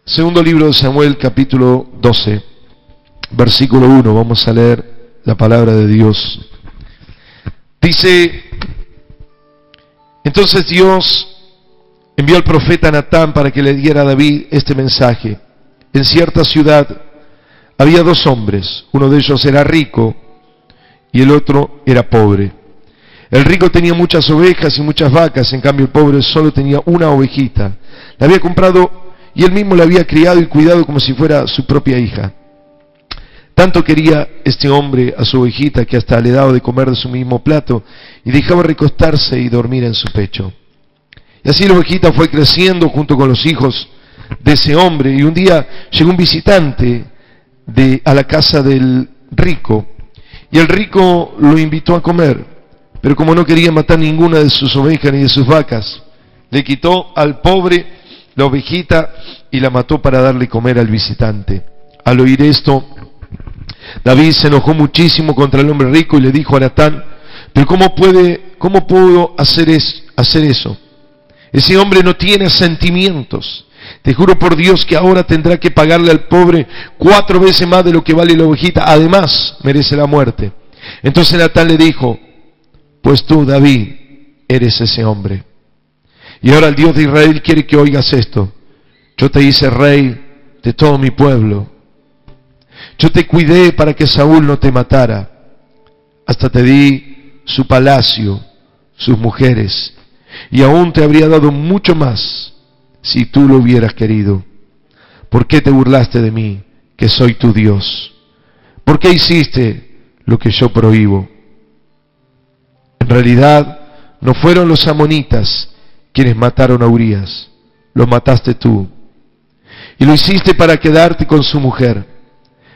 Segundo libro de Samuel, capítulo 12, versículo 1. Vamos a leer la palabra de Dios. Dice: entonces Dios envió al profeta Natán para que le diera a David este mensaje. En cierta ciudad había dos hombres, uno de ellos era rico y el otro era pobre. El rico tenía muchas ovejas y muchas vacas, en cambio el pobre solo tenía una ovejita. La había comprado y él mismo la había criado y cuidado como si fuera su propia hija. Tanto quería este hombre a su ovejita que hasta le daba de comer de su mismo plato y dejaba recostarse y dormir en su pecho. Y así la ovejita fue creciendo junto con los hijos de ese hombre, y un día llegó un visitante a la casa del rico, y el rico lo invitó a comer, pero como no quería matar ninguna de sus ovejas ni de sus vacas, le quitó al pobre la ovejita y la mató para darle comer al visitante. Al oír esto, David se enojó muchísimo contra el hombre rico y le dijo a Natán: pero ¿cómo puedo hacer eso? Ese hombre no tiene sentimientos. Te juro por Dios que ahora tendrá que pagarle al pobre 4 veces más de lo que vale la ovejita. Además, merece la muerte. Entonces Natán le dijo: pues tú, David, eres ese hombre. Y ahora el Dios de Israel quiere que oigas esto. Yo te hice rey de todo mi pueblo. Yo te cuidé para que Saúl no te matara. Hasta te di su palacio, sus mujeres, y aún te habría dado mucho más si tú lo hubieras querido. ¿Por qué te burlaste de mí, que soy tu Dios? ¿Por qué hiciste lo que yo prohíbo? En realidad, no fueron los amonitas quienes mataron a Urías, lo mataste tú. Y lo hiciste para quedarte con su mujer.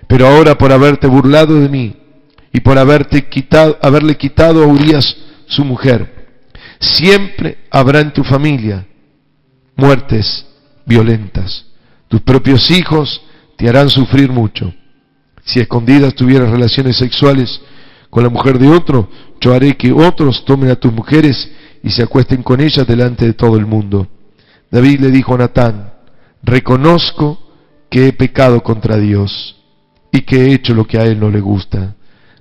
Pero ahora, por haberte burlado de mí y por haberle quitado a Urías su mujer, siempre habrá en tu familia muertes violentas. Tus propios hijos te harán sufrir mucho. Si a escondidas tuvieras relaciones sexuales con la mujer de otro, yo haré que otros tomen a tus mujeres y se acuesten con ellas delante de todo el mundo. David le dijo a Natán: reconozco que he pecado contra Dios y que he hecho lo que a él no le gusta.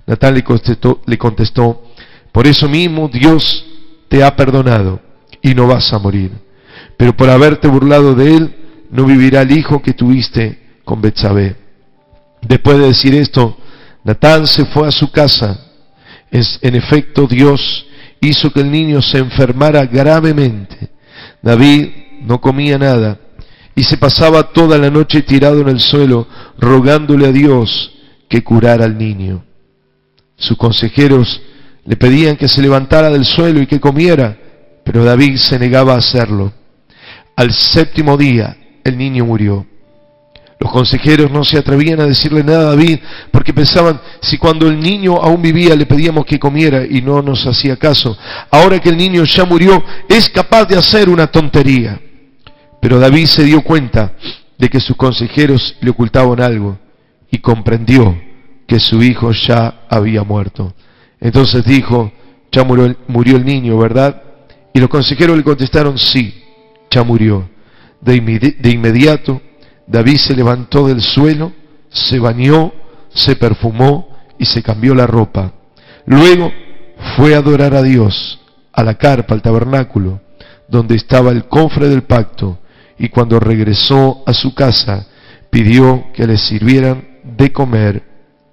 Natán le contestó: por eso mismo Dios te ha perdonado y no vas a morir. Pero por haberte burlado de él, no vivirá el hijo que tuviste con Betsabé. Después de decir esto, Natán se fue a su casa. En efecto, Dios hizo que el niño se enfermara gravemente. David no comía nada y se pasaba toda la noche tirado en el suelo, rogándole a Dios que curara al niño. Sus consejeros le pedían que se levantara del suelo y que comiera, pero David se negaba a hacerlo. Al 7º día, el niño murió. Los consejeros no se atrevían a decirle nada a David, porque pensaban: si cuando el niño aún vivía le pedíamos que comiera y no nos hacía caso, ahora que el niño ya murió, es capaz de hacer una tontería. Pero David se dio cuenta de que sus consejeros le ocultaban algo y comprendió que su hijo ya había muerto. Entonces dijo: ya murió el niño, ¿verdad? Y los consejeros le contestaron: sí, ya murió. De inmediato David se levantó del suelo, se bañó, se perfumó y se cambió la ropa. Luego fue a adorar a Dios a la carpa, al tabernáculo, donde estaba el cofre del pacto, y cuando regresó a su casa, pidió que le sirvieran de comer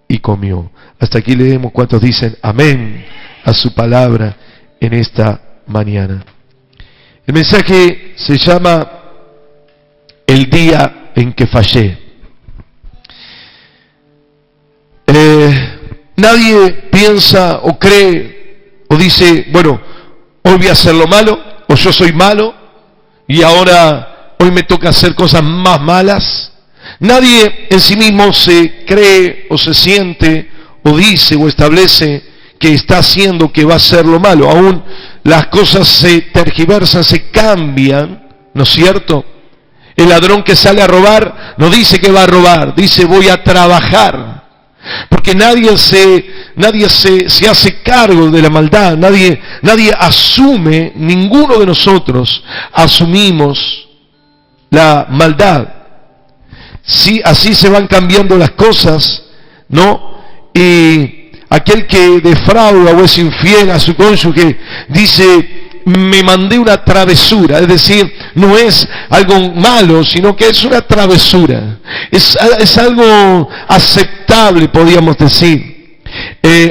y comió. Hasta aquí leemos. ¿Cuántos dicen amén a su palabra en esta mañana? El mensaje se llama El día en que fallé. Nadie piensa o cree o dice: bueno, hoy voy a hacer lo malo, o yo soy malo y ahora hoy me toca hacer cosas más malas. Nadie en sí mismo se cree o se siente o dice o establece que está haciendo, que va a hacer lo malo. Aún las cosas se tergiversan, se cambian, ¿no es cierto? El ladrón que sale a robar no dice que va a robar, dice: voy a trabajar. Porque nadie se hace cargo de la maldad, nadie asume, ninguno de nosotros asumimos la maldad. Sí, así se van cambiando las cosas, ¿no? Y aquel que defrauda o es infiel a su cónyuge dice, me mandé una travesura, es decir, no es algo malo, sino que es una travesura, es algo aceptable, podríamos decir.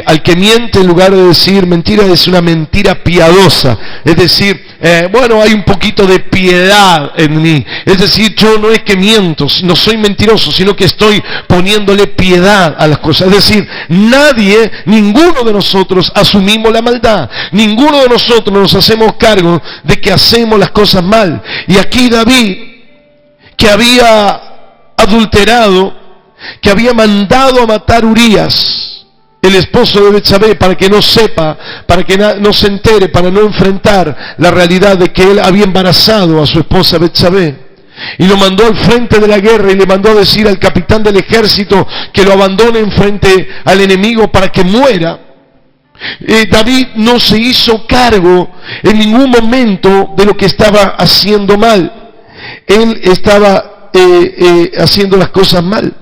Al que miente, en lugar de decir mentira, es una mentira piadosa, es decir, bueno, hay un poquito de piedad en mí, es decir, yo no es que miento, no soy mentiroso, sino que estoy poniéndole piedad a las cosas, es decir, nadie, ninguno de nosotros asumimos la maldad, ninguno de nosotros nos hacemos cargo de que hacemos las cosas mal. Y aquí David, que había adulterado, que había mandado a matar a Urías, el esposo de Betsabé, para que no sepa, para que no se entere, para no enfrentar la realidad de que él había embarazado a su esposa Betsabé. Y lo mandó al frente de la guerra y le mandó a decir al capitán del ejército que lo abandone en frente al enemigo para que muera. David no se hizo cargo en ningún momento de lo que estaba haciendo mal. Él estaba haciendo las cosas mal.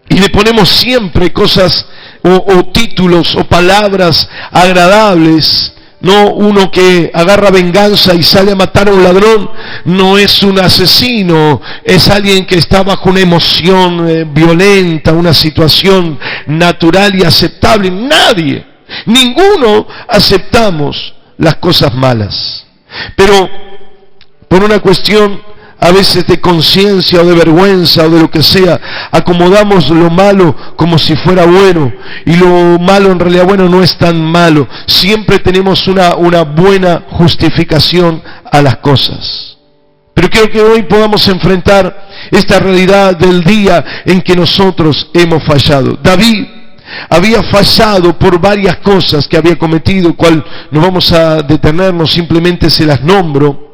Y le ponemos siempre cosas o títulos o palabras agradables, no uno que agarra venganza y sale a matar a un ladrón, no es un asesino, es alguien que está bajo una emoción violenta, una situación natural y aceptable. Nadie, ninguno aceptamos las cosas malas, pero por una cuestión a veces de conciencia o de vergüenza o de lo que sea, acomodamos lo malo como si fuera bueno, y lo malo en realidad bueno no es tan malo. Siempre tenemos una buena justificación a las cosas. Pero quiero que hoy podamos enfrentar esta realidad del día en que nosotros hemos fallado. David había fallado por varias cosas que había cometido, cual no vamos a detenernos, simplemente se las nombro.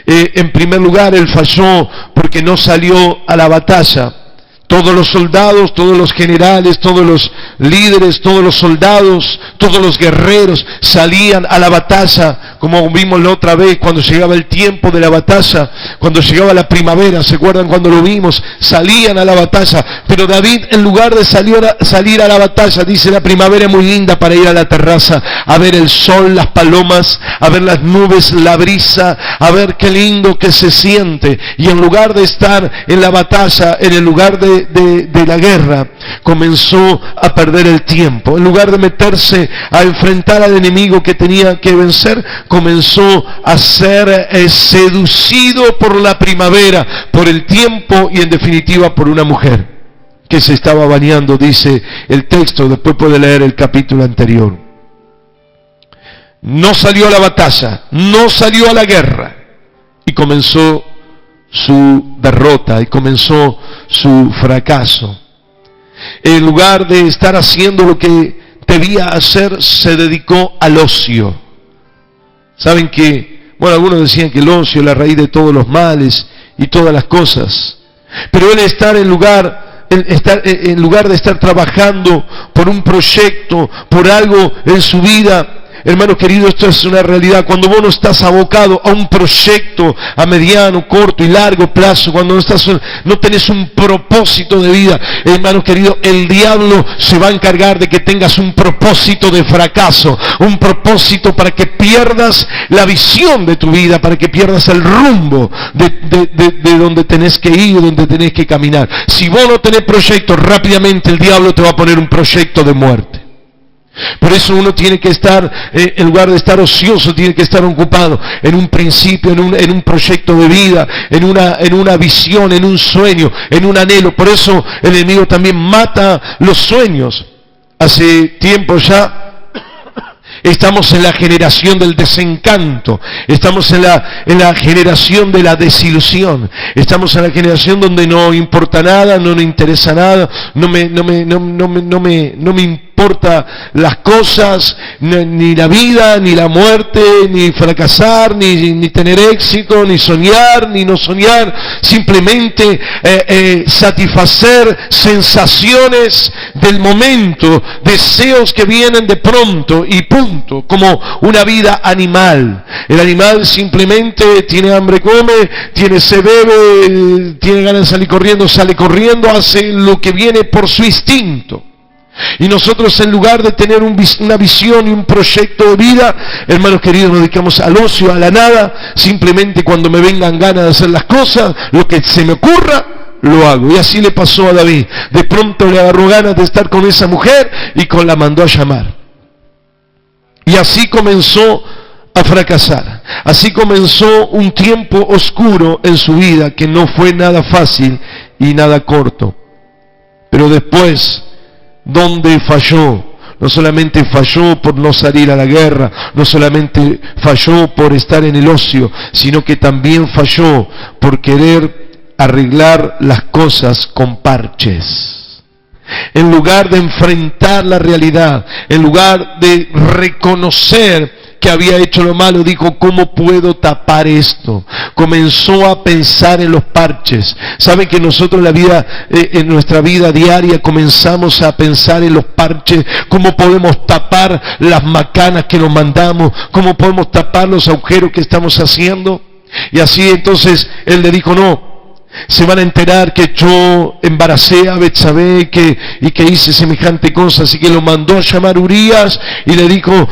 En primer lugar, él falló porque no salió a la batalla. Todos los soldados, todos los generales, todos los líderes, todos los soldados, todos los guerreros salían a la batalla, como vimos la otra vez cuando llegaba el tiempo de la batalla, cuando llegaba la primavera, ¿se acuerdan cuando lo vimos? Salían a la batalla, pero David, en lugar de salir a la batalla, dice, la primavera es muy linda para ir a la terraza, a ver el sol, las palomas, a ver las nubes, la brisa, a ver qué lindo que se siente. Y en lugar de estar en la batalla, en el lugar de la guerra, comenzó a perder el tiempo. En lugar de meterse a enfrentar al enemigo que tenía que vencer, comenzó a ser seducido por la primavera, por el tiempo y en definitiva por una mujer que se estaba bañando, dice el texto. Después puede leer el capítulo anterior. No salió a la batalla, no salió a la guerra, y comenzó su derrota y comenzó su fracaso. En lugar de estar haciendo lo que debía hacer, se dedicó al ocio. Saben que, bueno, algunos decían que el ocio es la raíz de todos los males y todas las cosas, pero él en lugar de estar trabajando por un proyecto, por algo en su vida. Hermano querido, esto es una realidad. Cuando vos no estás abocado a un proyecto a mediano, corto y largo plazo, cuando no tenés un propósito de vida, hermano querido, el diablo se va a encargar de que tengas un propósito de fracaso, un propósito para que pierdas la visión de tu vida, para que pierdas el rumbo de donde tenés que ir, donde tenés que caminar. Si vos no tenés proyecto, rápidamente el diablo te va a poner un proyecto de muerte. Por eso uno tiene que estar, en lugar de estar ocioso, tiene que estar ocupado en un principio, en un proyecto de vida, en una visión, en un sueño, en un anhelo. Por eso el enemigo también mata los sueños. Hace tiempo ya estamos en la generación del desencanto, estamos en la generación de la desilusión, estamos en la generación donde no importa nada, no me interesa nada, no me importa importa las cosas, ni la vida, ni la muerte, ni fracasar, ni tener éxito, ni soñar, ni no soñar, simplemente satisfacer sensaciones del momento, deseos que vienen de pronto y punto, como una vida animal. El animal simplemente tiene hambre, come, tiene sed, bebe, tiene ganas de salir corriendo, sale corriendo, hace lo que viene por su instinto. Y nosotros, en lugar de tener una visión y un proyecto de vida, hermanos queridos, nos dedicamos al ocio, a la nada. Simplemente cuando me vengan ganas de hacer las cosas, lo que se me ocurra, lo hago. Y así le pasó a David. De pronto le agarró ganas de estar con esa mujer y la mandó a llamar. Y así comenzó a fracasar. Así comenzó un tiempo oscuro en su vida, que no fue nada fácil y nada corto. Pero después, donde falló, no solamente falló por no salir a la guerra, no solamente falló por estar en el ocio, sino que también falló por querer arreglar las cosas con parches. En lugar de enfrentar la realidad, en lugar de reconocer que había hecho lo malo, dijo, ¿cómo puedo tapar esto? Comenzó a pensar en los parches. ¿Saben que nosotros en nuestra vida diaria comenzamos a pensar en los parches? ¿Cómo podemos tapar las macanas que nos mandamos? ¿Cómo podemos tapar los agujeros que estamos haciendo? Y así entonces él le dijo, no, se van a enterar que yo embaracé a Betsabé y que hice semejante cosa. Así que lo mandó a llamar Urías y le dijo,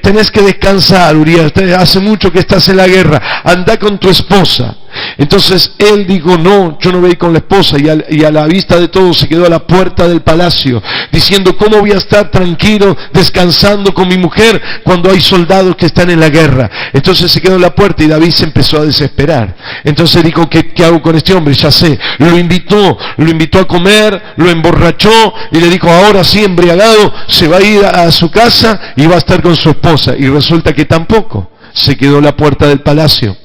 tenés que descansar, Urías, hace mucho que estás en la guerra, anda con tu esposa. Entonces él dijo, no, yo no voy con la esposa, y a la vista de todos se quedó a la puerta del palacio, diciendo, ¿cómo voy a estar tranquilo, descansando con mi mujer, cuando hay soldados que están en la guerra? Entonces se quedó en la puerta y David se empezó a desesperar. Entonces dijo, ¿qué hago con este hombre? Ya sé. Lo invitó a comer, lo emborrachó y le dijo, ahora sí, embriagado, se va a ir a su casa y va a estar con su esposa. Y resulta que tampoco, se quedó en la puerta del palacio.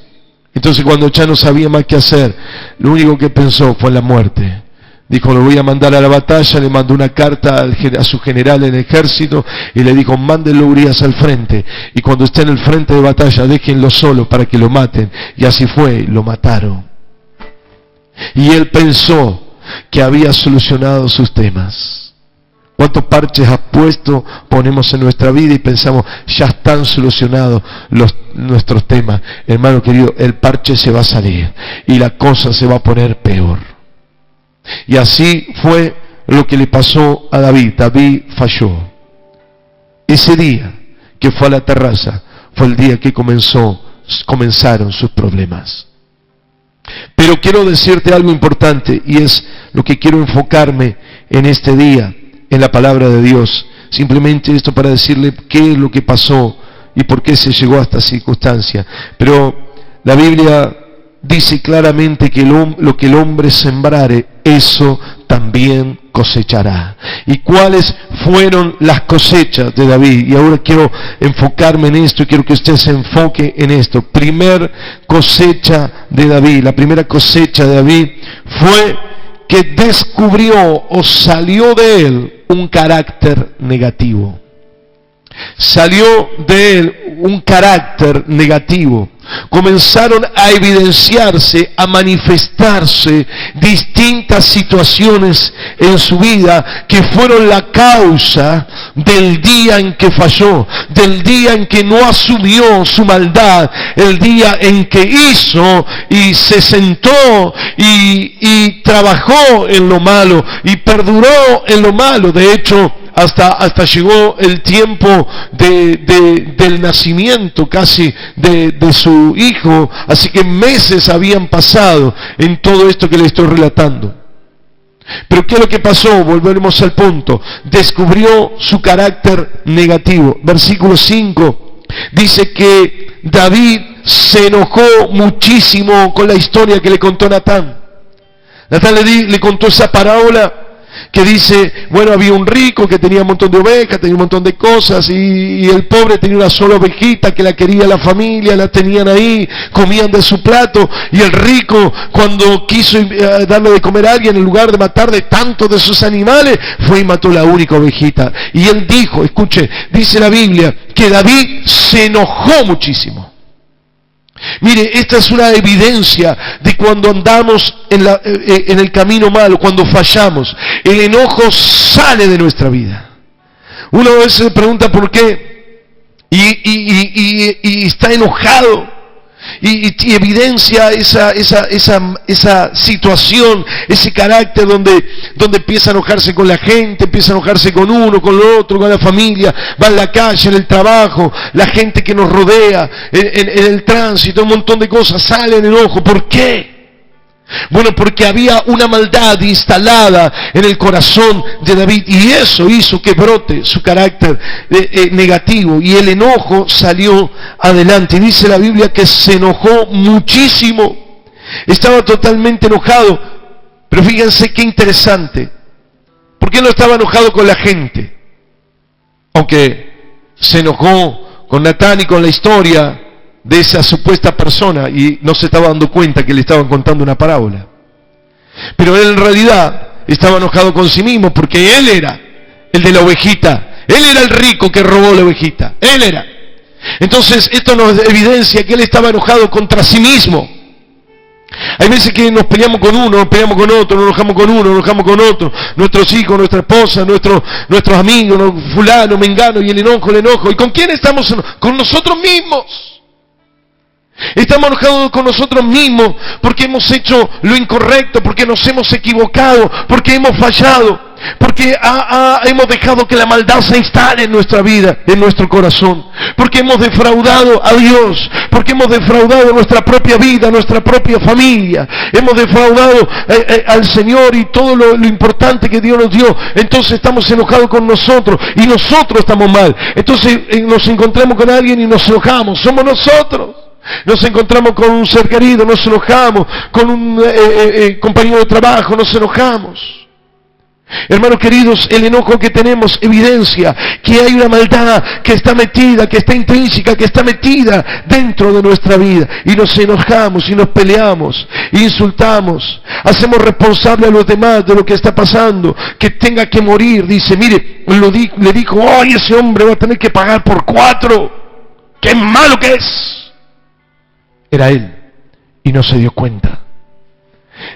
Entonces, cuando ya no sabía más qué hacer, lo único que pensó fue en la muerte. Dijo, lo voy a mandar a la batalla. Le mandó una carta a su general en el ejército y le dijo, mándenlo Urías al frente, y cuando esté en el frente de batalla déjenlo solo para que lo maten. Y así fue, lo mataron. Y él pensó que había solucionado sus temas. ¿Cuántos parches ponemos en nuestra vida y pensamos, ya están solucionados nuestros temas? Hermano querido, el parche se va a salir y la cosa se va a poner peor. Y así fue lo que le pasó a David. David falló. Ese día que fue a la terraza fue el día que comenzaron sus problemas. Pero quiero decirte algo importante, y es lo que quiero enfocarme en este día, en la palabra de Dios. Simplemente esto para decirle qué es lo que pasó y por qué se llegó a esta circunstancia. Pero la Biblia dice claramente que lo que el hombre sembrare, eso también cosechará. ¿Y cuáles fueron las cosechas de David? Y ahora quiero enfocarme en esto y quiero que usted se enfoque en esto. Primer cosecha de David, la primera cosecha de David fue que descubrió o salió de él un carácter negativo. Salió de él un carácter negativo. Comenzaron a evidenciarse, a manifestarse distintas situaciones en su vida que fueron la causa del día en que falló, del día en que no asumió su maldad, el día en que hizo y se sentó y trabajó en lo malo y perduró en lo malo. De hecho, hasta llegó el tiempo del nacimiento casi de su hijo, así que meses habían pasado en todo esto que le estoy relatando. Pero ¿qué es lo que pasó? Volvemos al punto. Descubrió su carácter negativo. Versículo 5 dice que David se enojó muchísimo con la historia que le contó Natán. Natán le contó esa parábola que dice, bueno, había un rico que tenía un montón de ovejas, tenía un montón de cosas, y el pobre tenía una sola ovejita que la quería la familia, la tenían ahí, comían de su plato, y el rico, cuando quiso darle de comer a alguien, en lugar de matar de tantos de sus animales, fue y mató la única ovejita. Y él dijo, escuche, dice la Biblia, que David se enojó muchísimo. Mire, esta es una evidencia de cuando andamos en el camino malo, cuando fallamos. El enojo sale de nuestra vida. Uno a veces se pregunta por qué y está enojado. Y evidencia esa situación, ese carácter donde empieza a enojarse con la gente, empieza a enojarse con uno, con el otro, con la familia, va en la calle, en el trabajo, la gente que nos rodea, en el tránsito, un montón de cosas, sale el enojo. ¿Por qué? Bueno, porque había una maldad instalada en el corazón de David, y eso hizo que brote su carácter negativo, y el enojo salió adelante. Y dice la Biblia que se enojó muchísimo, estaba totalmente enojado. Pero fíjense qué interesante, ¿por qué no estaba enojado con la gente? Aunque se enojó con Natán y con la historia de esa supuesta persona, y no se estaba dando cuenta que le estaban contando una parábola. Pero él en realidad estaba enojado con sí mismo, porque él era el de la ovejita, él era el rico que robó la ovejita, él era. Entonces esto nos evidencia que él estaba enojado contra sí mismo. Hay veces que nos peleamos con uno, nos peleamos con otro, nos enojamos con uno, nos enojamos con otro, nuestros hijos, nuestra esposa, nuestros amigos, fulano, mengano, y el enojo. ¿Y con quién estamos? Con nosotros mismos. Estamos enojados con nosotros mismos porque hemos hecho lo incorrecto, porque nos hemos equivocado, porque hemos fallado, porque hemos dejado que la maldad se instale en nuestra vida, en nuestro corazón, porque hemos defraudado a Dios, porque hemos defraudado nuestra propia vida, nuestra propia familia, hemos defraudado al Señor y todo lo importante que Dios nos dio. Entonces estamos enojados con nosotros, y nosotros estamos mal. Entonces nos encontramos con alguien y nos enojamos, somos nosotros. Nos encontramos con un ser querido, nos enojamos, con un compañero de trabajo, nos enojamos. Hermanos queridos, el enojo que tenemos evidencia que hay una maldad que está metida, que está intrínseca, que está metida dentro de nuestra vida. Y nos enojamos y nos peleamos, insultamos, hacemos responsable a los demás de lo que está pasando, que tenga que morir. Dice, mire, le dijo, ¡ay, ese hombre va a tener que pagar por 4! ¡Qué malo que es! Era él, y no se dio cuenta.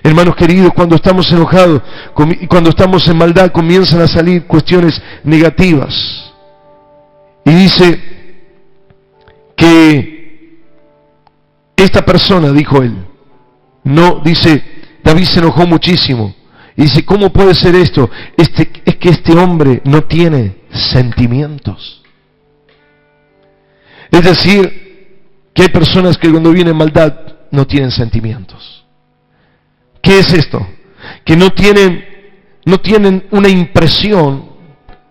Hermanos queridos, cuando estamos enojados, cuando estamos en maldad, comienzan a salir cuestiones negativas. Y dice que esta persona, dijo él, no, dice, David se enojó muchísimo. Y dice, ¿cómo puede ser esto? Es que este hombre no tiene sentimientos. Es decir, que hay personas que cuando vienen maldad no tienen sentimientos. ¿Qué es esto? Que no tienen una impresión.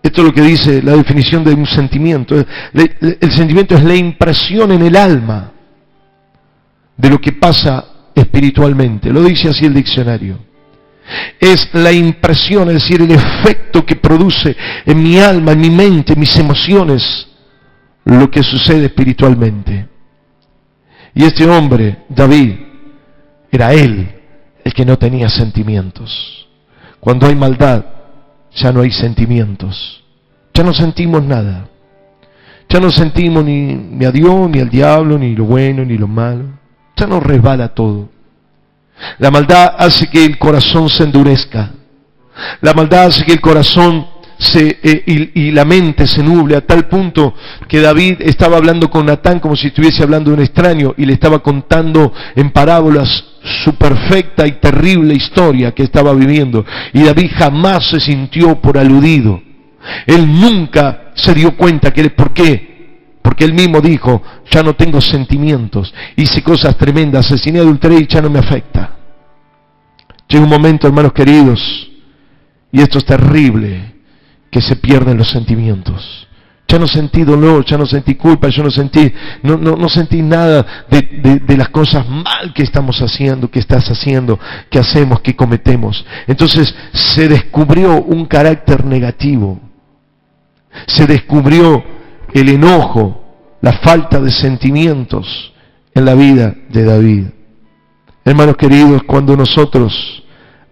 Esto es lo que dice la definición de un sentimiento. El sentimiento es la impresión en el alma de lo que pasa espiritualmente. Lo dice así el diccionario. Es la impresión, es decir, el efecto que produce en mi alma, en mi mente, en mis emociones, lo que sucede espiritualmente. Y este hombre, David, era él el que no tenía sentimientos. Cuando hay maldad, ya no hay sentimientos. Ya no sentimos nada. Ya no sentimos ni a Dios, ni al diablo, ni lo bueno, ni lo malo. Ya nos resbala todo. La maldad hace que el corazón se endurezca. La maldad hace que el corazón y la mente se nuble, a tal punto que David estaba hablando con Natán como si estuviese hablando de un extraño, y le estaba contando en parábolas su perfecta y terrible historia que estaba viviendo. Y David jamás se sintió por aludido. Él nunca se dio cuenta ¿por qué? Porque él mismo dijo, ya no tengo sentimientos, hice cosas tremendas, asesiné, adulteré y ya no me afecta. Llega un momento, hermanos queridos, y esto es terrible, que se pierden los sentimientos. Ya no sentí dolor, ya no sentí culpa, yo no sentí nada de las cosas mal que estamos haciendo, que estás haciendo, que hacemos, que cometemos. Entonces se descubrió un carácter negativo. Se descubrió el enojo, la falta de sentimientos en la vida de David. Hermanos queridos, cuando nosotros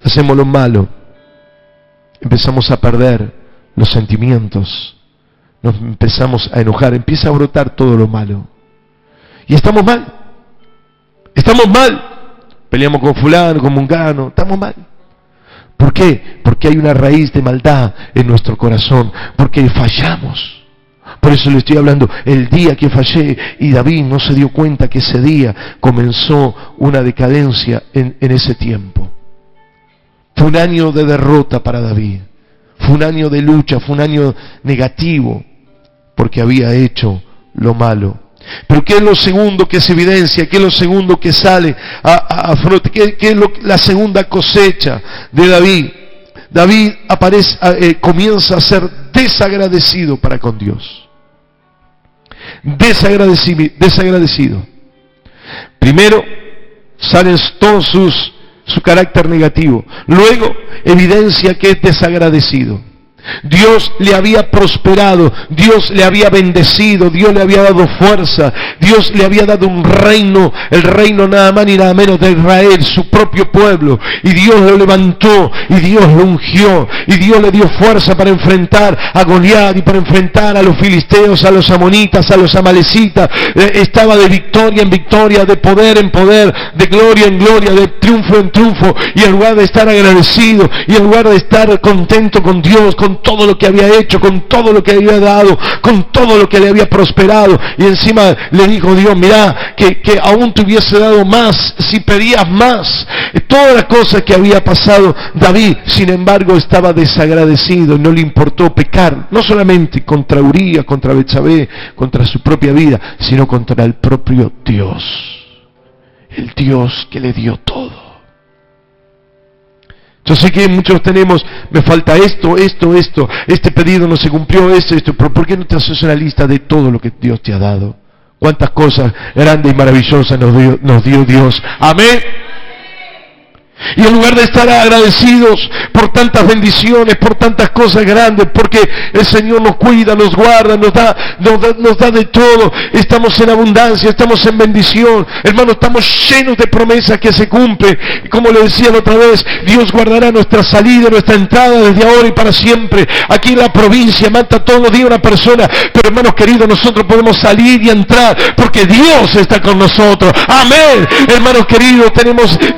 hacemos lo malo, empezamos a perder los sentimientos, nos empezamos a enojar, empieza a brotar todo lo malo. Y estamos mal. Peleamos con fulano, con mungano, estamos mal. ¿Por qué? Porque hay una raíz de maldad en nuestro corazón, porque fallamos. Por eso le estoy hablando, el día que fallé, y David no se dio cuenta que ese día comenzó una decadencia en ese tiempo. Fue un año de derrota para David. Fue un año de lucha, fue un año negativo, porque había hecho lo malo. Pero ¿qué es lo segundo que se evidencia? ¿Qué es lo segundo que sale a flote? ¿Qué es la segunda cosecha de David? David comienza a ser desagradecido para con Dios. Desagradecido. Primero salen todos su carácter negativo. Luego evidencia que es desagradecido. Dios le había prosperado, Dios le había bendecido, Dios le había dado fuerza, Dios le había dado un reino, el reino nada más ni nada menos de Israel, su propio pueblo, y Dios lo levantó, y Dios lo ungió, y Dios le dio fuerza para enfrentar a Goliat y para enfrentar a los filisteos, a los amonitas, a los amalecitas. Estaba de victoria en victoria, de poder en poder, de gloria en gloria, de triunfo en triunfo, y en lugar de estar agradecido, y en lugar de estar contento con Dios, con todo lo que había hecho, con todo lo que había dado, con todo lo que le había prosperado, y encima le dijo Dios, mirá, que aún te hubiese dado más, si pedías más. Todas las cosas que había pasado David, sin embargo, estaba desagradecido, no le importó pecar, no solamente contra Urías, contra Betsabé, contra su propia vida, sino contra el propio Dios, el Dios que le dio todo. Yo sé que muchos tenemos, me falta esto, este pedido no se cumplió, esto, pero ¿por qué no te haces una lista de todo lo que Dios te ha dado? ¿Cuántas cosas grandes y maravillosas nos dio Dios? Amén. Y en lugar de estar agradecidos por tantas bendiciones, por tantas cosas grandes, porque el Señor nos cuida, nos guarda, nos da de todo, estamos en abundancia, estamos en bendición, hermanos, estamos llenos de promesas que se cumplen. Y como le decía la otra vez, Dios guardará nuestra salida, nuestra entrada desde ahora y para siempre. Aquí en la provincia mata todos los días una persona, pero hermanos queridos, nosotros podemos salir y entrar porque Dios está con nosotros. Amén. Hermanos queridos,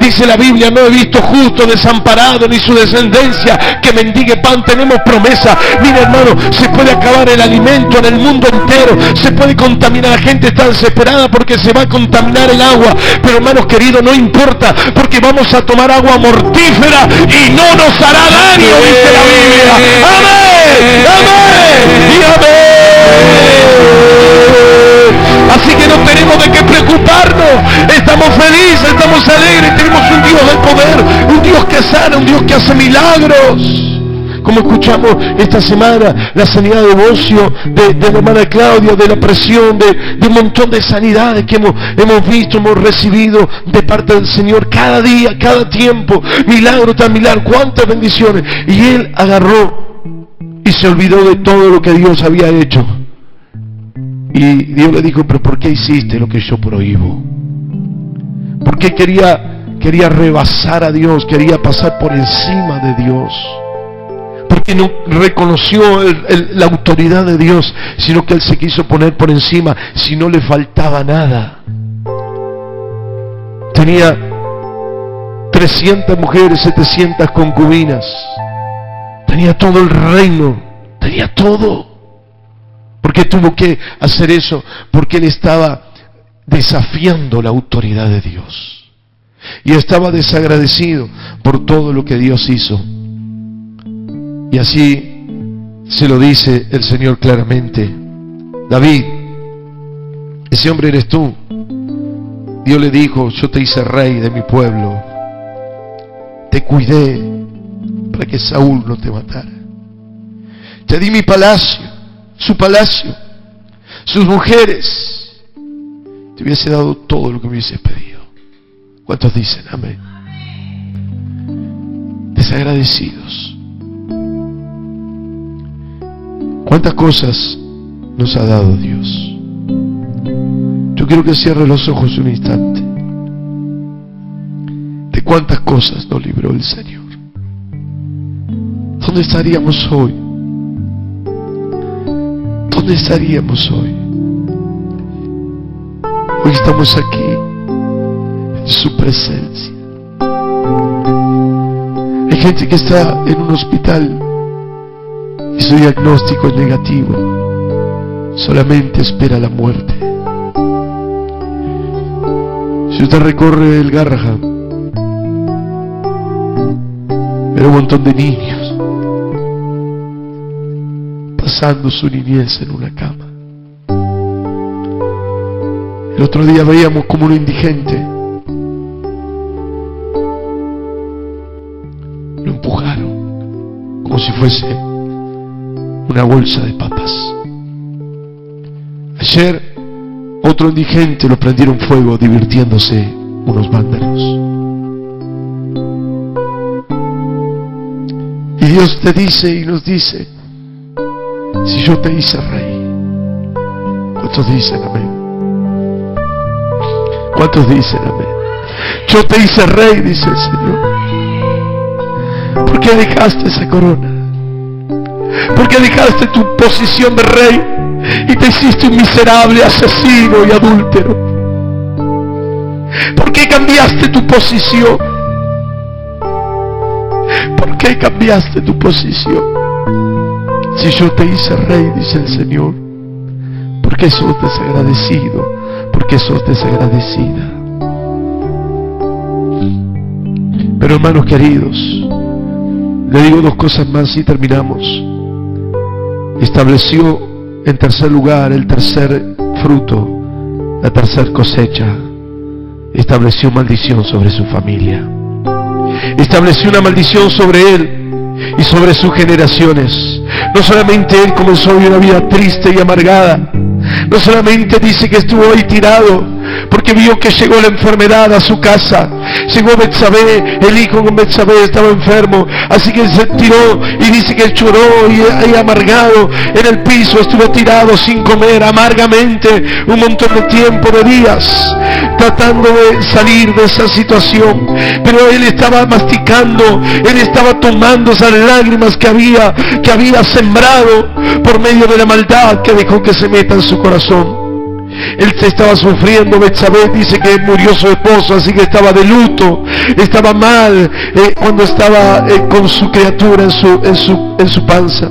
dice la Biblia, no he visto justo desamparado ni su descendencia que mendigue pan. Tenemos promesa. Mira, hermano, se puede acabar el alimento en el mundo entero, se puede contaminar, la gente está desesperada porque se va a contaminar el agua, pero hermanos queridos, no importa, porque vamos a tomar agua mortífera y no nos hará daño, dice la Biblia. Amén, amén y amén. Así que no tenemos de qué preocuparnos, estamos felices, estamos alegres, tenemos un Dios de poder, un Dios que sana, un Dios que hace milagros. Como escuchamos esta semana, la sanidad de Bocio, de la hermana Claudia, de la presión, de un montón de sanidades que hemos visto, hemos recibido de parte del Señor cada día, cada tiempo, milagro tras milagro, cuántas bendiciones. Y él agarró y se olvidó de todo lo que Dios había hecho. Y Dios le dijo, pero ¿por qué hiciste lo que yo prohíbo? ¿Por qué quería rebasar a Dios? Quería pasar por encima de Dios. Porque no reconoció la autoridad de Dios, sino que él se quiso poner por encima, si no le faltaba nada. Tenía 300 mujeres, 700 concubinas. Tenía todo el reino, tenía todo. ¿Por qué tuvo que hacer eso? Porque él estaba desafiando la autoridad de Dios. Y estaba desagradecido por todo lo que Dios hizo. Y así se lo dice el Señor claramente. David, ese hombre eres tú. Dios le dijo, yo te hice rey de mi pueblo. Te cuidé para que Saúl no te matara. Te di mi palacio. su palacio, sus mujeres, te hubiese dado todo lo que me hubieses pedido. ¿Cuántos dicen amén? Desagradecidos. ¿Cuántas cosas nos ha dado Dios? Yo quiero que cierre los ojos un instante. ¿De cuántas cosas nos libró el Señor? ¿Dónde estaríamos hoy? ¿Dónde estaríamos hoy? Hoy estamos aquí en su presencia. Hay gente que está en un hospital y su diagnóstico es negativo. Solamente espera la muerte. Si usted recorre el Garrahan, verá un montón de niños pasando su niñez en una cama. El otro día veíamos como un indigente lo empujaron como si fuese una bolsa de papas. Ayer otro indigente lo prendieron fuego divirtiéndose unos vándalos. Y Dios te dice y nos dice: si yo te hice rey. ¿Cuántos dicen amén? ¿Cuántos dicen amén? Yo te hice rey, dice el Señor. ¿Por qué dejaste esa corona? ¿Por qué dejaste tu posición de rey y te hiciste un miserable asesino y adúltero? ¿Por qué cambiaste tu posición? ¿Por qué cambiaste tu posición? Si yo te hice rey, dice el Señor, ¿por qué sos desagradecido? ¿Por qué sos desagradecida? Pero hermanos queridos, le digo dos cosas más y terminamos. Estableció en tercer lugar el tercer fruto, la tercer cosecha. Estableció maldición sobre su familia. Estableció una maldición sobre él y sobre sus generaciones. No solamente él comenzó a vivir una vida triste y amargada, no solamente dice que estuvo ahí tirado porque vio que llegó la enfermedad a su casa. Llegó Betsabé, el hijo con Betsabé estaba enfermo, así que se tiró y dice que lloró y amargado en el piso, estuvo tirado sin comer amargamente un montón de tiempo, de días, tratando de salir de esa situación. Pero él estaba masticando, él estaba tomando esas lágrimas que había sembrado por medio de la maldad que dejó que se meta en su corazón. Él estaba sufriendo. Betsabé dice que murió su esposo, así que estaba de luto, estaba mal cuando estaba con su criatura en su panza.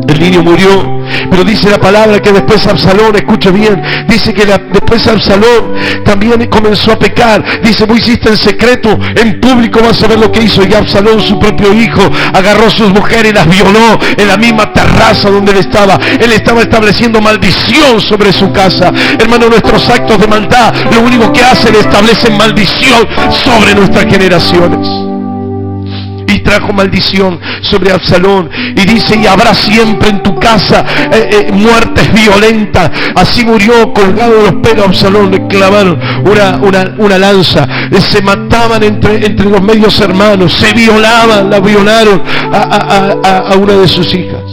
El niño murió, pero dice la palabra que después Absalón, escuche bien, dice que después Absalón también comenzó a pecar. Dice: vos hiciste en secreto, en público vas a ver lo que hizo. Y Absalón, su propio hijo, agarró a sus mujeres y las violó en la misma terraza donde él estaba. Él estaba estableciendo maldición sobre su casa. Hermano, nuestros actos de maldad lo único que hacen es establecen maldición sobre nuestras generaciones. Y trajo maldición sobre Absalón. Y dice: y habrá siempre en tu casa muertes violentas. Así murió colgado de los pelos Absalón. Le clavaron una lanza. Se mataban entre los medios hermanos. Se violaban, la violaron a una de sus hijas.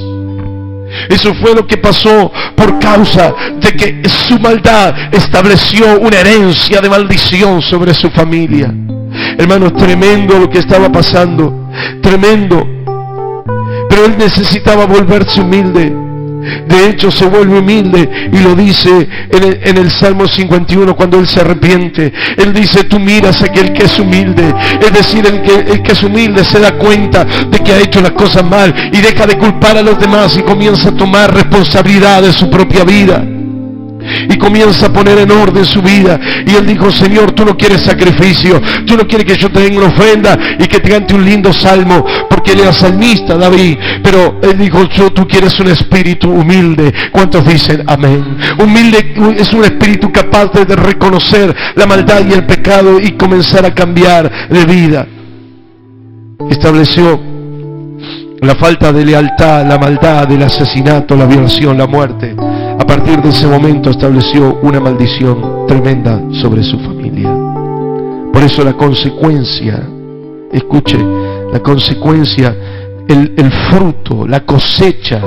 Eso fue lo que pasó por causa de que su maldad estableció una herencia de maldición sobre su familia. Hermanos, tremendo lo que estaba pasando, tremendo. Pero él necesitaba volverse humilde. De hecho, se vuelve humilde y lo dice en el Salmo 51 cuando él se arrepiente. Él dice: tú miras a aquel que es humilde. Es decir, el que es humilde se da cuenta de que ha hecho las cosas mal y deja de culpar a los demás y comienza a tomar responsabilidad de su propia vida. Y comienza a poner en orden su vida. Y él dijo: Señor, tú no quieres sacrificio, tú no quieres que yo te den una ofrenda y que te cante un lindo salmo, porque él era salmista, David. Pero él dijo: tú quieres un espíritu humilde. ¿Cuántos dicen amén? Humilde es un espíritu capaz de reconocer la maldad y el pecado y comenzar a cambiar de vida. Estableció la falta de lealtad, la maldad, el asesinato, la violación, la muerte. A partir de ese momento estableció una maldición tremenda sobre su familia. Por eso la consecuencia, escuche, la consecuencia, el fruto, la cosecha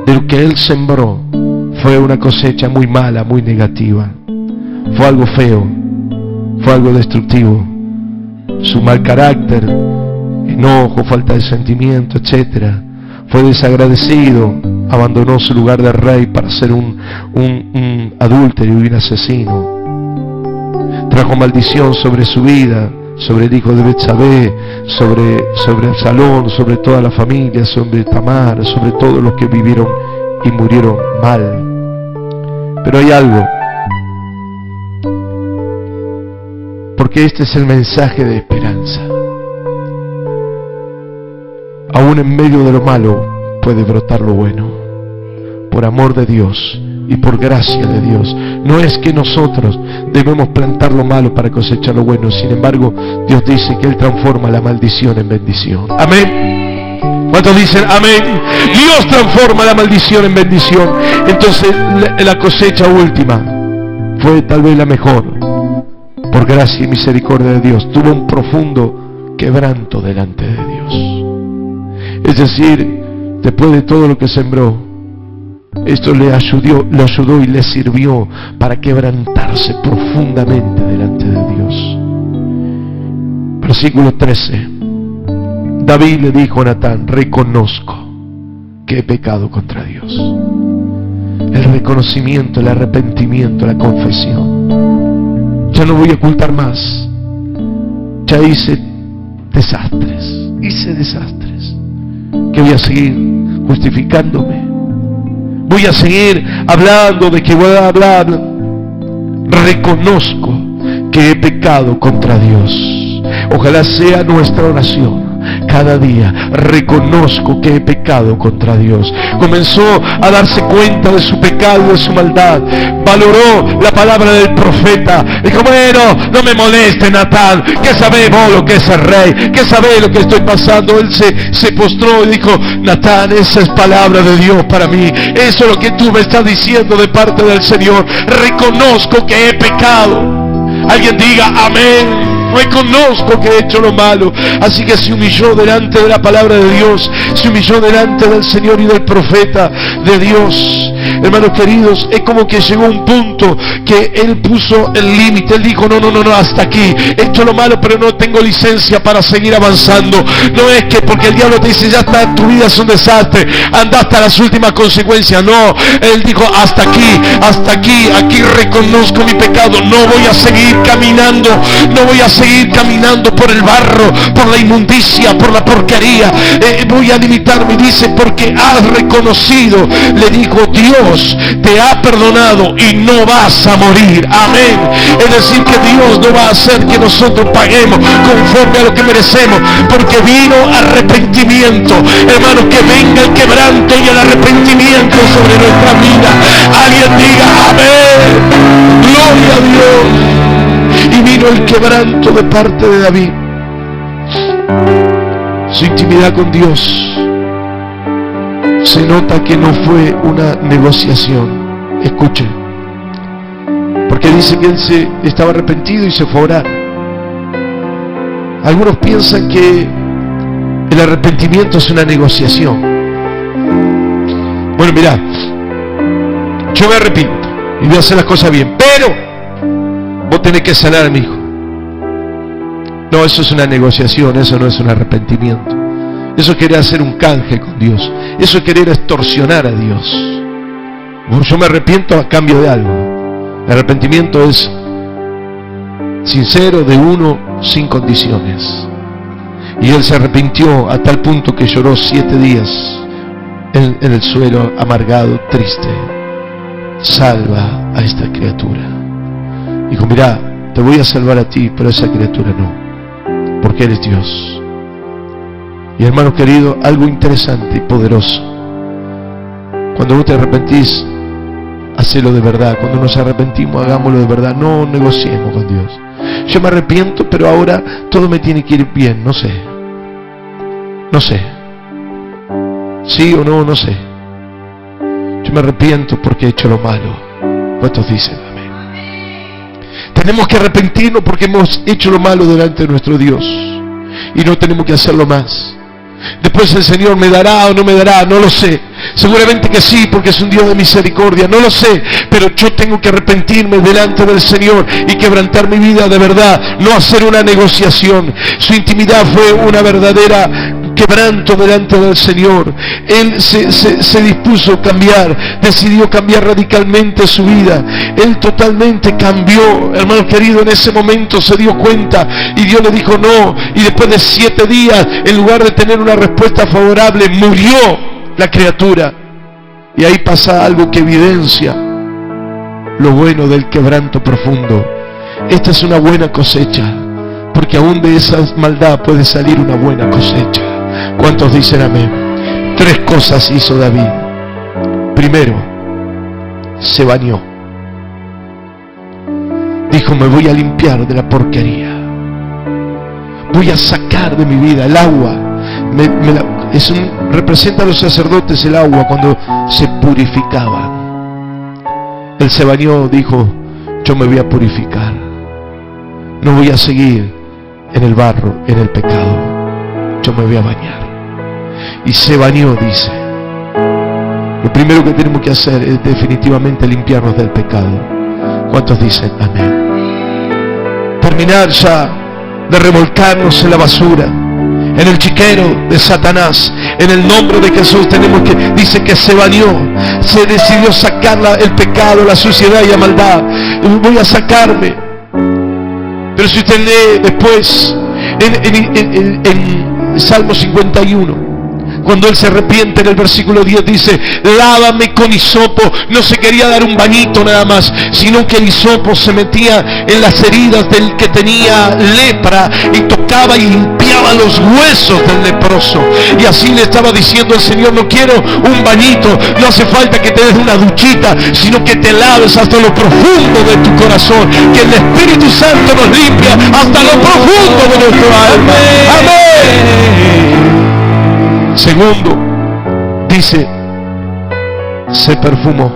de lo que él sembró fue una cosecha muy mala, muy negativa. Fue algo feo, fue algo destructivo. Su mal carácter, enojo, falta de sentimiento, etc. Fue desagradecido, abandonó su lugar de rey para ser un adúltero y un asesino. Trajo maldición sobre su vida, sobre el hijo de Betsabé, sobre Absalón, sobre toda la familia, sobre Tamar, sobre todos los que vivieron y murieron mal. Pero hay algo, porque este es el mensaje de esperanza. Aún en medio de lo malo puede brotar lo bueno, por amor de Dios y por gracia de Dios. No es que nosotros debemos plantar lo malo para cosechar lo bueno. Sin embargo, Dios dice que Él transforma la maldición en bendición. Amén. ¿Cuántos dicen amén? Dios transforma la maldición en bendición. Entonces la cosecha última fue tal vez la mejor. Por gracia y misericordia de Dios, tuvo un profundo quebranto delante de Dios. Es decir, después de todo lo que sembró, esto le ayudó y le sirvió para quebrantarse profundamente delante de Dios. Versículo 13. David le dijo a Natán: reconozco que he pecado contra Dios. El reconocimiento, el arrepentimiento, la confesión. Ya no voy a ocultar más. Ya hice desastres. Que voy a seguir justificándome. Voy a seguir hablando de que voy a hablar. Reconozco que he pecado contra Dios. Ojalá sea nuestra oración cada día. Reconozco que he pecado contra Dios. Comenzó a darse cuenta de su pecado, de su maldad. Valoró la palabra del profeta. Dijo: bueno, no me moleste, Natán, que sabés vos lo que es el rey, que sabés lo que estoy pasando. Él se postró y dijo: Natán, esa es palabra de Dios para mí. Eso es lo que tú me estás diciendo de parte del Señor. Reconozco que he pecado. Alguien diga amén. Reconozco que he hecho lo malo. Así que se humilló delante de la palabra de Dios, se humilló delante del Señor y del profeta de Dios. Hermanos queridos, es como que llegó un punto que él puso el límite. Él dijo: no, hasta aquí. He hecho lo malo, pero no tengo licencia para seguir avanzando. No es que porque el diablo te dice: ya está, tu vida es un desastre, anda hasta las últimas consecuencias. No, él dijo: hasta aquí, aquí reconozco mi pecado. No voy a seguir caminando, no voy a seguir caminando por el barro, por la inmundicia, por la porquería. Voy a limitarme. Dice: porque has reconocido, le dijo: Dios te ha perdonado y no vas a morir. Amén. Es decir, que Dios no va a hacer que nosotros paguemos conforme a lo que merecemos, porque vino arrepentimiento. Hermanos, que venga el quebranto y el arrepentimiento sobre nuestra vida. Alguien diga amén. Gloria a Dios. Y vino el quebranto de parte de David. Su intimidad con Dios se nota que no fue una negociación. Escuchen, porque dice que él estaba arrepentido y se fue a orar. Algunos piensan que el arrepentimiento es una negociación. Bueno, mirá, yo me arrepiento y voy a hacer las cosas bien, pero vos tenés que sanar a mi hijo. No, eso es una negociación, eso no es un arrepentimiento. Eso es querer hacer un canje con Dios. Eso es querer extorsionar a Dios. Yo me arrepiento a cambio de algo. El arrepentimiento es sincero, de uno, sin condiciones. Y él se arrepintió a tal punto que lloró 7 días en el suelo, amargado, triste. Salva a esta criatura. Dijo: mirá, te voy a salvar a ti, pero a esa criatura no, porque eres Dios. Y hermano querido, algo interesante y poderoso: cuando vos te arrepentís, hacelo de verdad. Cuando nos arrepentimos, hagámoslo de verdad. No negociemos con Dios. Yo me arrepiento, pero ahora todo me tiene que ir bien. No sé. ¿Sí o no? No sé. Yo me arrepiento porque he hecho lo malo. ¿Cuántos dicen amén? Tenemos que arrepentirnos porque hemos hecho lo malo delante de nuestro Dios. Y no tenemos que hacerlo más. Después el Señor me dará o no me dará, no lo sé. Seguramente que sí, porque es un Dios de misericordia, no lo sé. Pero yo tengo que arrepentirme delante del Señor y quebrantar mi vida de verdad, no hacer una negociación. Su intimidad fue una verdadera quebranto delante del Señor. Él se dispuso a cambiar, decidió cambiar radicalmente su vida. Él totalmente cambió, hermano querido. En ese momento se dio cuenta y Dios le dijo no, y después de 7 días, en lugar de tener una respuesta favorable, murió la criatura. Y ahí pasa algo que evidencia lo bueno del quebranto profundo. Esta es una buena cosecha, porque aún de esa maldad puede salir una buena cosecha. ¿Cuántos dicen amén? 3 cosas hizo David. Primero, se bañó. Dijo, me voy a limpiar de la porquería. Voy a sacar de mi vida el agua. Representa a los sacerdotes el agua cuando se purificaban. Él se bañó, dijo, yo me voy a purificar. No voy a seguir en el barro, en el pecado. Yo me voy a bañar. Y se bañó, dice. Lo primero que tenemos que hacer es definitivamente limpiarnos del pecado. ¿Cuántos dicen amén? Terminar ya de revolcarnos en la basura, en el chiquero de Satanás. En el nombre de Jesús tenemos que, dice que se bañó, se decidió sacar el pecado, la suciedad y la maldad. Voy a sacarme. Pero si usted lee después en Salmo 51, cuando él se arrepiente, en el versículo 10 dice, lávame con hisopo. No se quería dar un bañito nada más, sino que el hisopo se metía en las heridas del que tenía lepra y tocaba y limpiaba los huesos del leproso. Y así le estaba diciendo el Señor, no quiero un bañito, no hace falta que te des una duchita, sino que te laves hasta lo profundo de tu corazón, que el Espíritu Santo nos limpia hasta lo profundo de nuestro alma. Amén. Segundo, dice, se perfumó.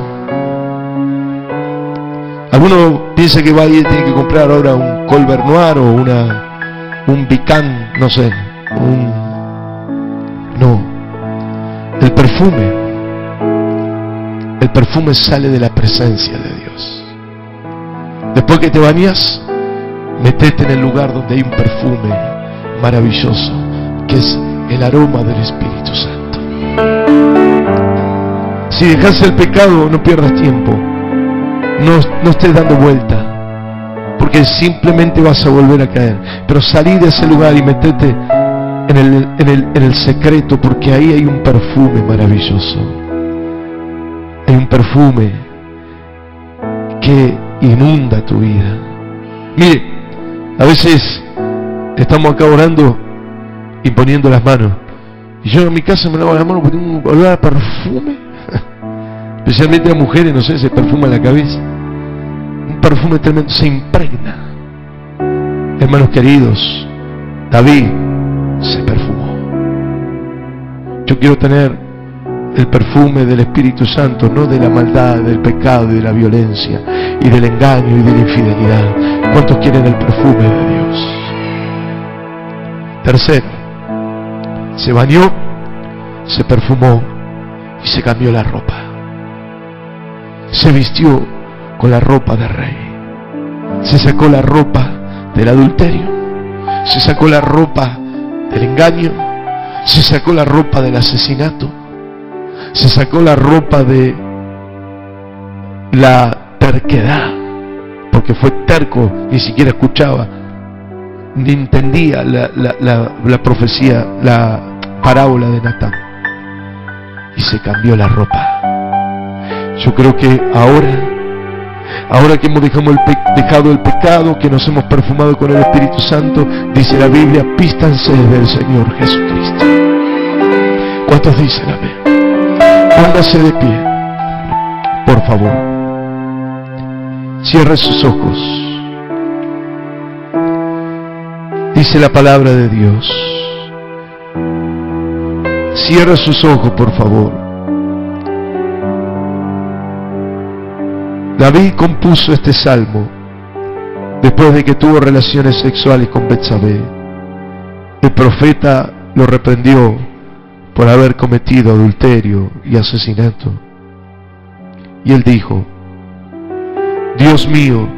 Algunos piensan que va y tiene que comprar ahora un Col Bernard o un Vican, no sé, no. El perfume sale de la presencia de Dios. Después que te bañas, metete en el lugar donde hay un perfume maravilloso, que es el aroma del Espíritu Santo. Si dejas el pecado, no pierdas tiempo. No estés dando vuelta, porque simplemente vas a volver a caer. Pero salí de ese lugar y metete en el secreto, porque ahí hay un perfume maravilloso. Hay un perfume que inunda tu vida. Mire, a veces estamos acá orando y poniendo las manos, y yo en mi casa me lavo las manos porque tengo un olor a perfume. Especialmente las mujeres, no sé, se perfuma la cabeza. Un perfume tremendo, se impregna. Hermanos queridos, David se perfumó. Yo quiero tener el perfume del Espíritu Santo, no de la maldad, del pecado y de la violencia y del engaño y de la infidelidad. ¿Cuántos quieren el perfume de Dios? Tercero, se bañó, se perfumó y se cambió la ropa. Se vistió con la ropa de rey. Se sacó la ropa del adulterio, se sacó la ropa del engaño, se sacó la ropa del asesinato, se sacó la ropa de la terquedad, porque fue terco, ni siquiera escuchaba ni entendía la profecía, la parábola de Natán, y se cambió la ropa. Yo creo que ahora que hemos dejado el pecado, que nos hemos perfumado con el Espíritu Santo, dice la Biblia, vístanse del Señor Jesucristo. ¿Cuántos dicen amén? Póngase de pie, por favor. Cierre sus ojos. Dice la palabra de Dios, Cierra sus ojos, por favor. David compuso este salmo después de que tuvo relaciones sexuales con Betsabé. El profeta lo reprendió por haber cometido adulterio y asesinato. Y él dijo: Dios mío,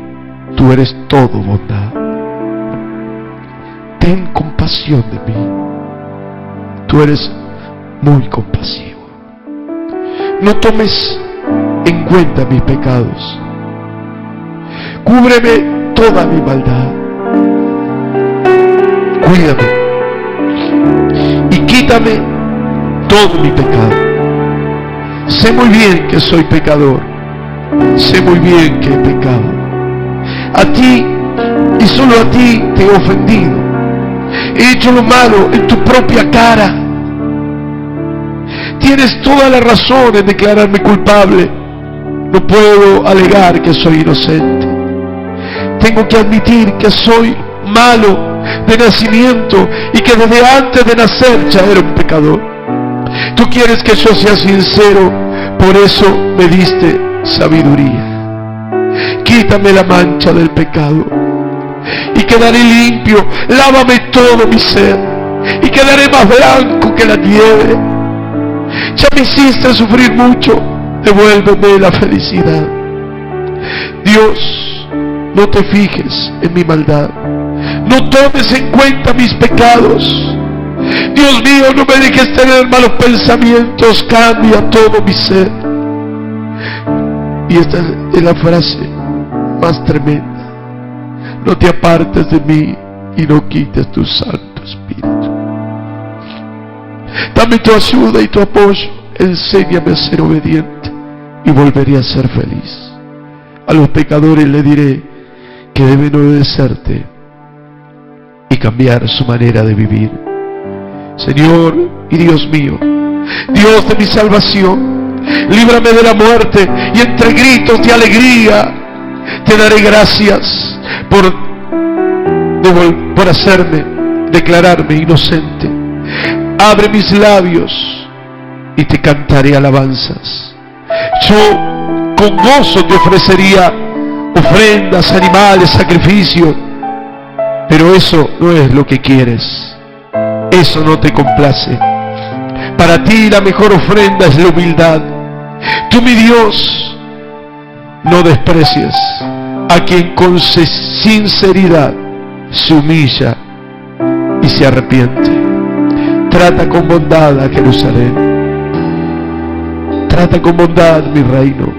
tú eres todo bondad. Ten compasión de mí. Tú eres muy compasivo. No tomes en cuenta mis pecados. Cúbreme toda mi maldad. Cuídame y quítame todo mi pecado. Sé muy bien que soy pecador. Sé muy bien que he pecado. A ti y solo a ti te he ofendido. He hecho lo malo en tu propia cara. Tienes toda la razón en declararme culpable. No puedo alegar que soy inocente. Tengo que admitir que soy malo de nacimiento y que desde antes de nacer ya era un pecador. Tú quieres que yo sea sincero, por eso me diste sabiduría. Quítame la mancha del pecado y quedaré limpio. Lávame todo mi ser y quedaré más blanco que la nieve. Ya me hiciste sufrir mucho, devuélveme la felicidad. Dios, no te fijes en mi maldad, no tomes en cuenta mis pecados. Dios mío, no me dejes tener malos pensamientos, cambia todo mi ser. Y esta es la frase más tremenda: no te apartes de mí y no quites tu Santo Espíritu. Dame tu ayuda y tu apoyo, enséñame a ser obediente y volveré a ser feliz. A los pecadores le diré que deben obedecerte y cambiar su manera de vivir. Señor y Dios mío, Dios de mi salvación, líbrame de la muerte y entre gritos de alegría te daré gracias por hacerme declararme inocente. Abre mis labios y te cantaré alabanzas. Yo con gozo te ofrecería ofrendas, animales, sacrificios, pero eso no es lo que quieres. Eso no te complace. Para ti la mejor ofrenda es la humildad. Tú, mi Dios, no desprecies a quien con sinceridad se humilla y se arrepiente. Trata con bondad a Jerusalén. Trata con bondad mi reino.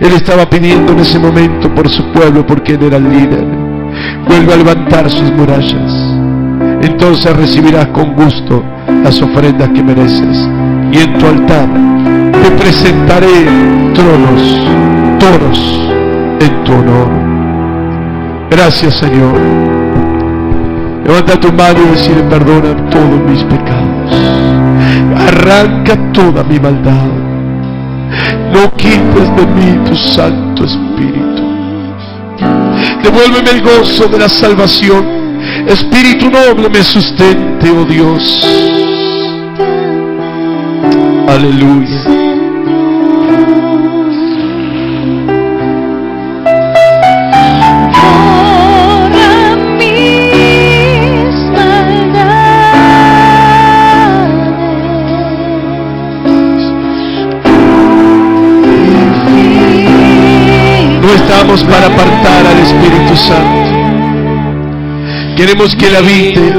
Él estaba pidiendo en ese momento por su pueblo, porque él era el líder. Vuelve a levantar sus murallas. Entonces recibirás con gusto las ofrendas que mereces. Y en tu altar te presentaré toros en tu honor. Gracias, Señor. Levanta tu mano y decirle: perdona todos mis pecados. Arranca toda mi maldad. No quites de mí tu Santo Espíritu. Devuélveme el gozo de la salvación. Espíritu noble me sustente, oh Dios. Aleluya. No estamos para apartar al Espíritu Santo. Queremos que Él habite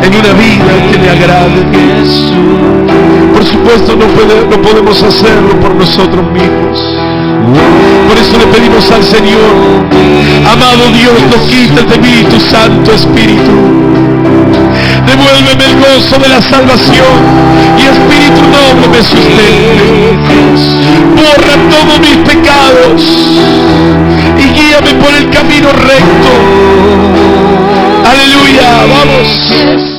en una vida que le agrade. Por supuesto no podemos hacerlo por nosotros mismos. Por eso le pedimos al Señor: amado Dios, no quites de mí tu Santo Espíritu. Devuélveme el gozo de la salvación y Espíritu noble me sustente. Borra todos mis pecados y guíame por el camino recto. Aleluya, vamos.